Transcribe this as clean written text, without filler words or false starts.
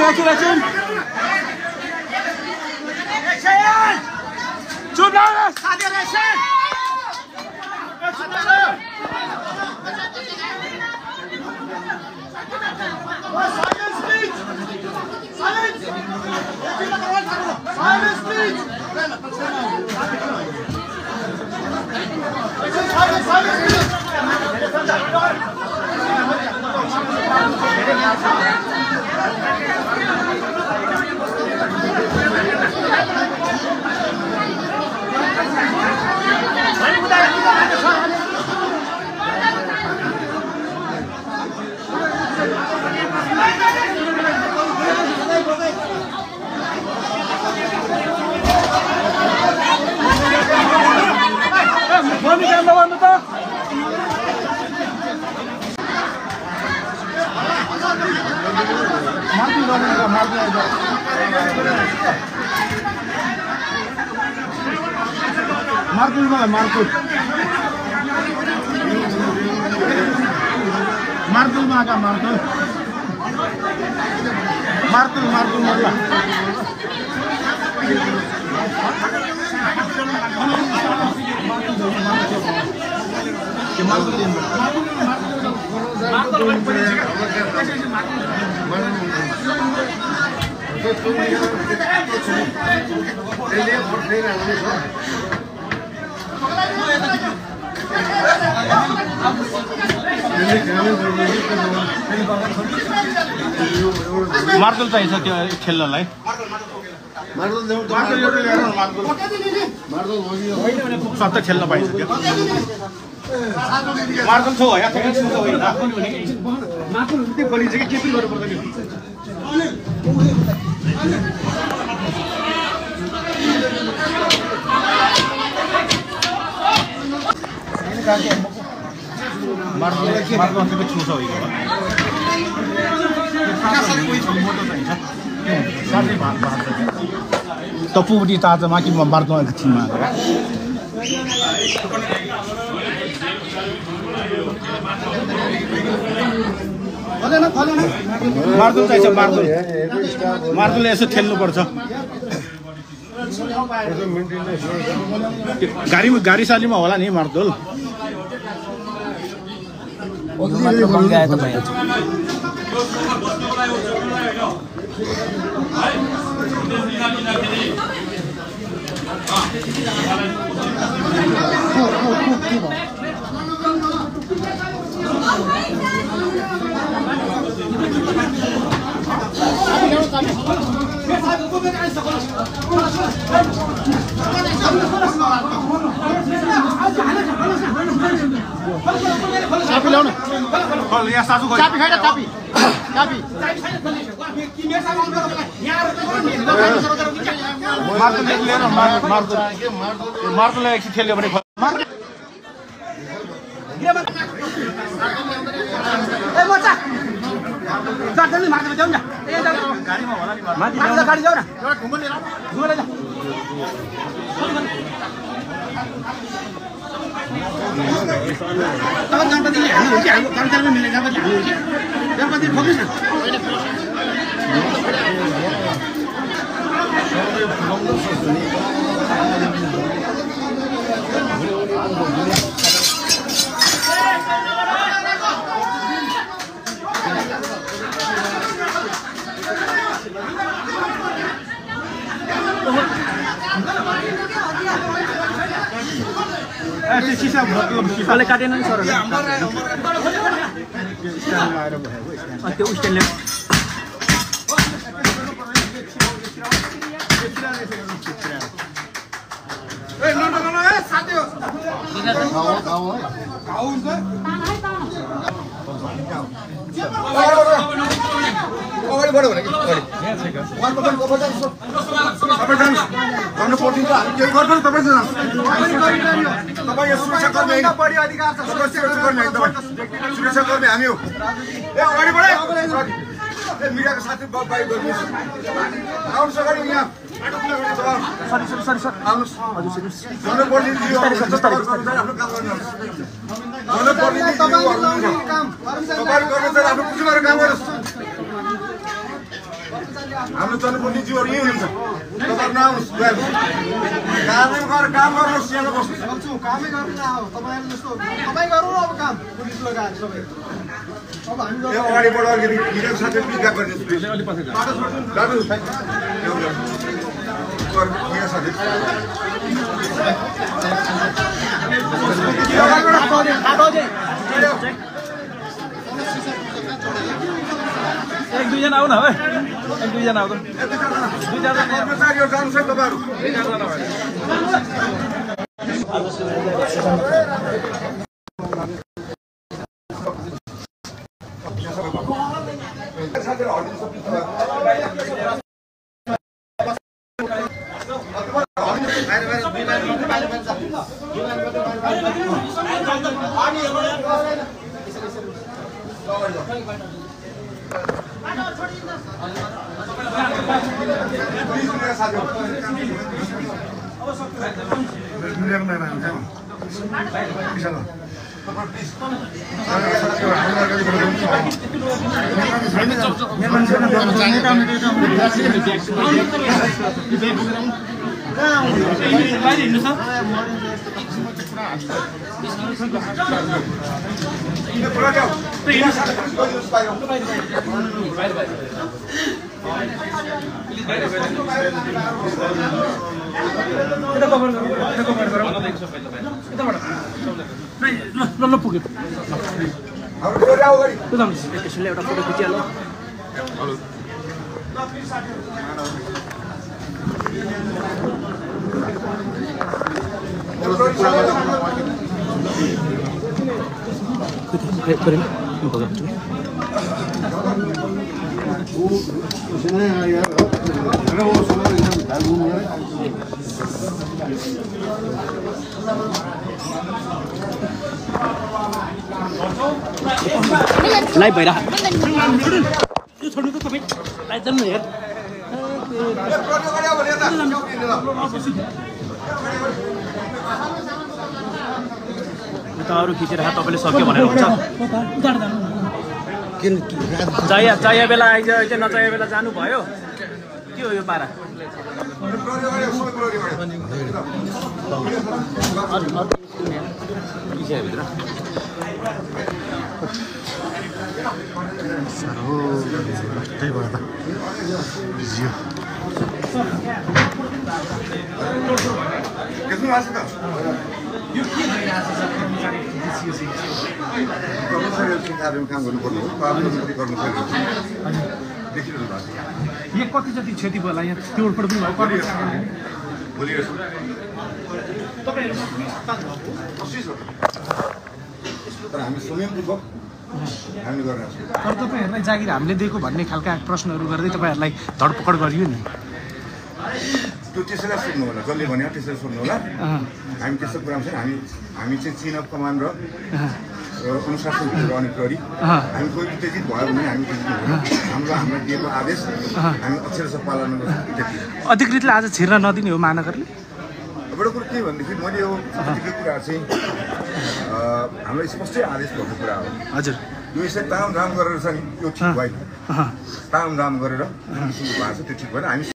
Action! Shoot now! मार्तल चाहिन्छ त्यो खेल्नलाई सबै खेल्न पाइन्छ त्यो मार्तल छौ हैन फेरि छौ हैन मार्तल त्यो गली चाहिँ के पनि गर्नु पर्दैन मार्तल चाहिँ छौ हैन तपुपट्टि ताजा माथि मार्तल एकछिनमा मार्तल चाहिन्छ मार्तलले यसो खेल्नुपर्छ गाडी सालीमा होला नि मार्तल चापी ल्याउन यहाँ सासु खोइ चापी खाइरा चापी चापी मार्तल एकछिन खेल्यो भने गाडी जाऊ न गणपति कार्यक्रममा मिल्ने गणपति फोकस सिसाले काटेन नि सर त्यो स्ट्यान्डले अगाडि बढ्यो भने कि सुरक्षाकर्मी हामी हो अगाडि बढे मिडियाको साथी बाइक आउनुहोस् अगाडि यहाँ हाम्रो जनप्रति जीवहरू यही हुनुहुन्छ तपाईहरु नआउनुस् काम गर्नुहोस् यहाँ बस्नुहोस् कामै गर्नु न हो तपाईहरु जस्तो तपाई गर्नु अब काम पुलिस लगाएर सबै अब हामी अगाडि बढ अलिकति मिडियाको साथै पिकअप गरिदिनुहोस् प्लिज अलि पछि दाजु मिडिया साथै एक दुईजना आऊ न है एक दुईजना आऊ त कर्मचारीहरू जानुहोस् है तपाईहरु ल पुग्यो एकैछिनले एउटा फोटो खिचिहाल्नु लाइभ भइरा यो छोड्नु त तपाईँ लाइभ जानु न यार अरू खिचेर तपाईँले सक्यो भनेर हुन्छ चाहिए बेला आइज नचाहिए बेला जानुभयो के हो यो पारा काम गर्नुपर्ने यहाँ कति जति क्षति भयो होला यहाँ तोडफोड पनि भयो तर हामी संयमपूर्वक हामी गर्न तर तपाईँहरूलाई जागिर हामीले दिएको भन्ने खालका प्रश्नहरू गर्दै तपाईँहरूलाई धरपकड गरियो नि त्यो त्यसैलाई सोध्नु होला जसले भन्यो त्यसैलाई सोध्नु होला हामी त्यस्तो कुरामा छैन हामी चाहिँ चेन अफ कमान्ड र अनुशासनभित्र रहने प्रहरी हामी कोही उत्तेजित भयो भने हामी हामीलाई दिएको आदेश हामी अक्षरशः पालन गर्छौँ। अधिकृतले आज छिर्न नदिने हो महानगरले एउटा कुरो के भनेदेखि मैले यो कुरा चाहिँ हामीलाई स्पष्टै आदेश भएको कुरा हो। हजुर यो यसरी तामझाम गरेर चाहिँ यो ठिक भएन तामझाम गरेर भएको छ त्यो ठिक भएन हामी